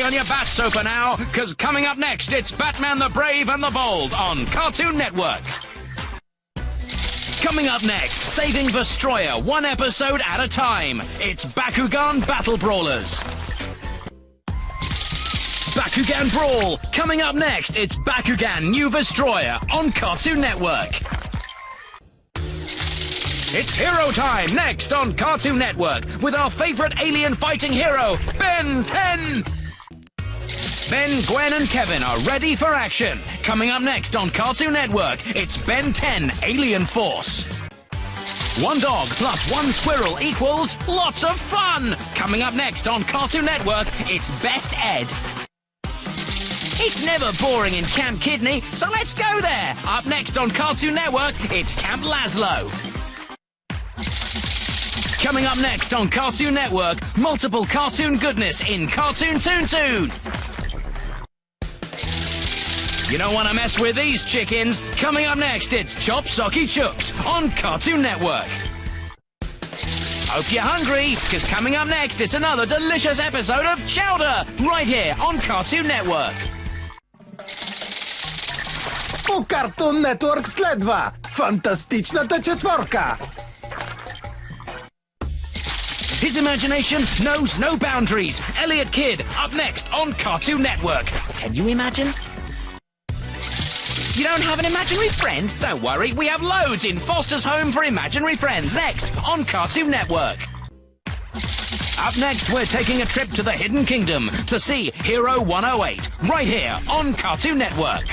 on your bat sofa now, because coming up next, it's Batman the Brave and the Bold on Cartoon Network. Coming up next, saving Vestroya one episode at a time. It's Bakugan Battle Brawlers. Bakugan Brawl. Coming up next, it's Bakugan New Vestroya on Cartoon Network. It's Hero Time next on Cartoon Network with our favorite alien fighting hero, Ben 10. Ben, Gwen and Kevin are ready for action. Coming up next on Cartoon Network, it's Ben 10 Alien Force. One dog plus one squirrel equals lots of fun. Coming up next on Cartoon Network, it's Best Ed. It's never boring in Camp Kidney, so let's go there. Up next on Cartoon Network, it's Camp Laszlo. Coming up next on Cartoon Network, multiple cartoon goodness in Cartoon Toon Toon. You don't want to mess with these chickens. Coming up next, it's Chop Socky Chooks on Cartoon Network. Hope you're hungry, because coming up next, it's another delicious episode of Chowder, right here on Cartoon Network. По Cartoon Network следва Фантастичната четворка. His imagination knows no boundaries. Elliot Kid, up next on Cartoon Network. Can you imagine? You don't have an imaginary friend? Don't worry, we have loads in Foster's Home for Imaginary Friends next on Cartoon Network. Up next, we're taking a trip to the Hidden Kingdom to see Hero 108, right here on Cartoon Network.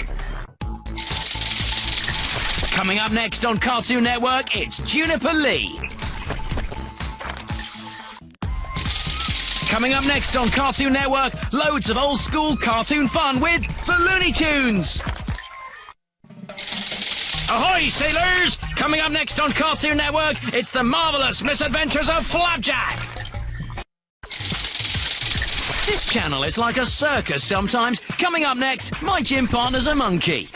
Coming up next on Cartoon Network, it's Juniper Lee. Coming up next on Cartoon Network, loads of old school cartoon fun with the Looney Tunes. Ahoy, sailors! Coming up next on Cartoon Network, it's the marvelous misadventures of Flapjack. This channel is like a circus sometimes. Coming up next, my gym partner's a monkey.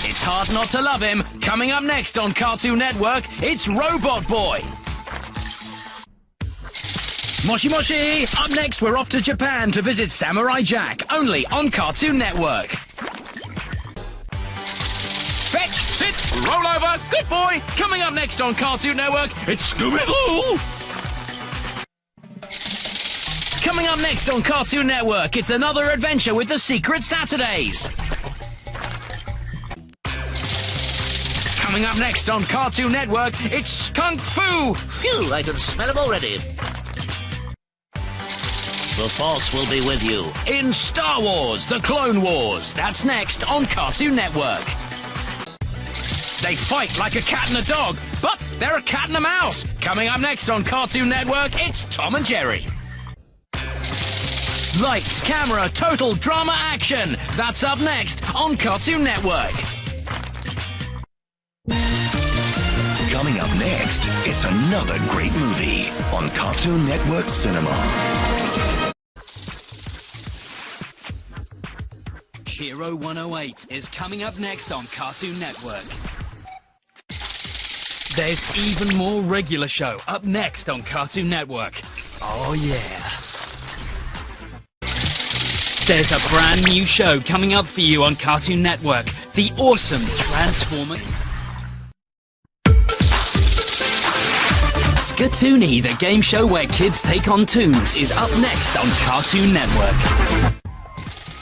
It's hard not to love him. Coming up next on Cartoon Network, it's Robot Boy. Moshi Moshi! Up next, we're off to Japan to visit Samurai Jack, only on Cartoon Network. Fetch, sit, roll over, good boy! Coming up next on Cartoon Network, it's Scooby-Doo! Coming up next on Cartoon Network, it's another adventure with the Secret Saturdays. Coming up next on Cartoon Network, it's Skunk Fu! Phew, I can smell him already. The Force will be with you. In Star Wars, The Clone Wars. That's next on Cartoon Network. They fight like a cat and a dog, but they're a cat and a mouse. Coming up next on Cartoon Network, it's Tom and Jerry. Lights, camera, total drama action. That's up next on Cartoon Network. Coming up next, it's another great movie on Cartoon Network Cinema. Hero 108 is coming up next on Cartoon Network. There's even more regular show up next on Cartoon Network. Oh yeah. There's a brand new show coming up for you on Cartoon Network. The awesome Transformer... Skatoony, the game show where kids take on toons, is up next on Cartoon Network.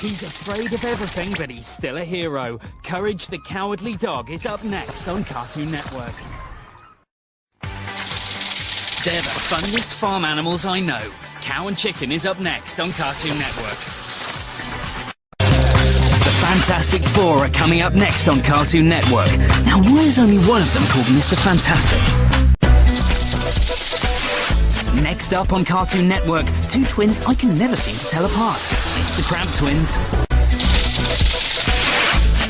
He's afraid of everything, but he's still a hero. Courage the Cowardly Dog is up next on Cartoon Network. They're the funniest farm animals I know. Cow and Chicken is up next on Cartoon Network. The Fantastic Four are coming up next on Cartoon Network. Now, why is only one of them called Mr. Fantastic? Next up on Cartoon Network, two twins I can never seem to tell apart. It's the Cramp Twins.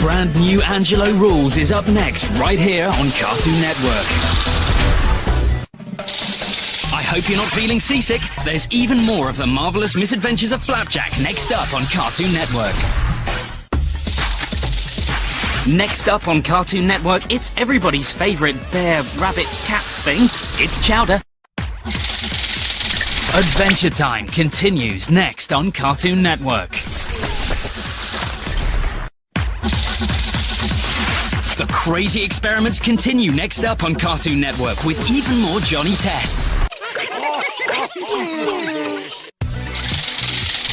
Brand new Angelo Rules is up next, right here on Cartoon Network. I hope you're not feeling seasick. There's even more of the marvelous misadventures of Flapjack next up on Cartoon Network. Next up on Cartoon Network, it's everybody's favourite bear, rabbit, cat thing. It's Chowder. Adventure Time continues next on Cartoon Network. The crazy experiments continue next up on Cartoon Network with even more Johnny Test.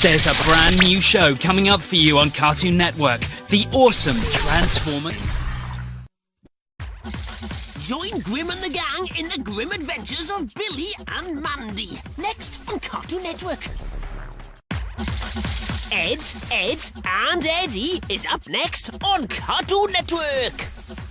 There's a brand new show coming up for you on Cartoon Network, the awesome Transformers. Join Grim and the gang in the grim adventures of Billy and Mandy, next on Cartoon Network. Ed, and Eddie is up next on Cartoon Network.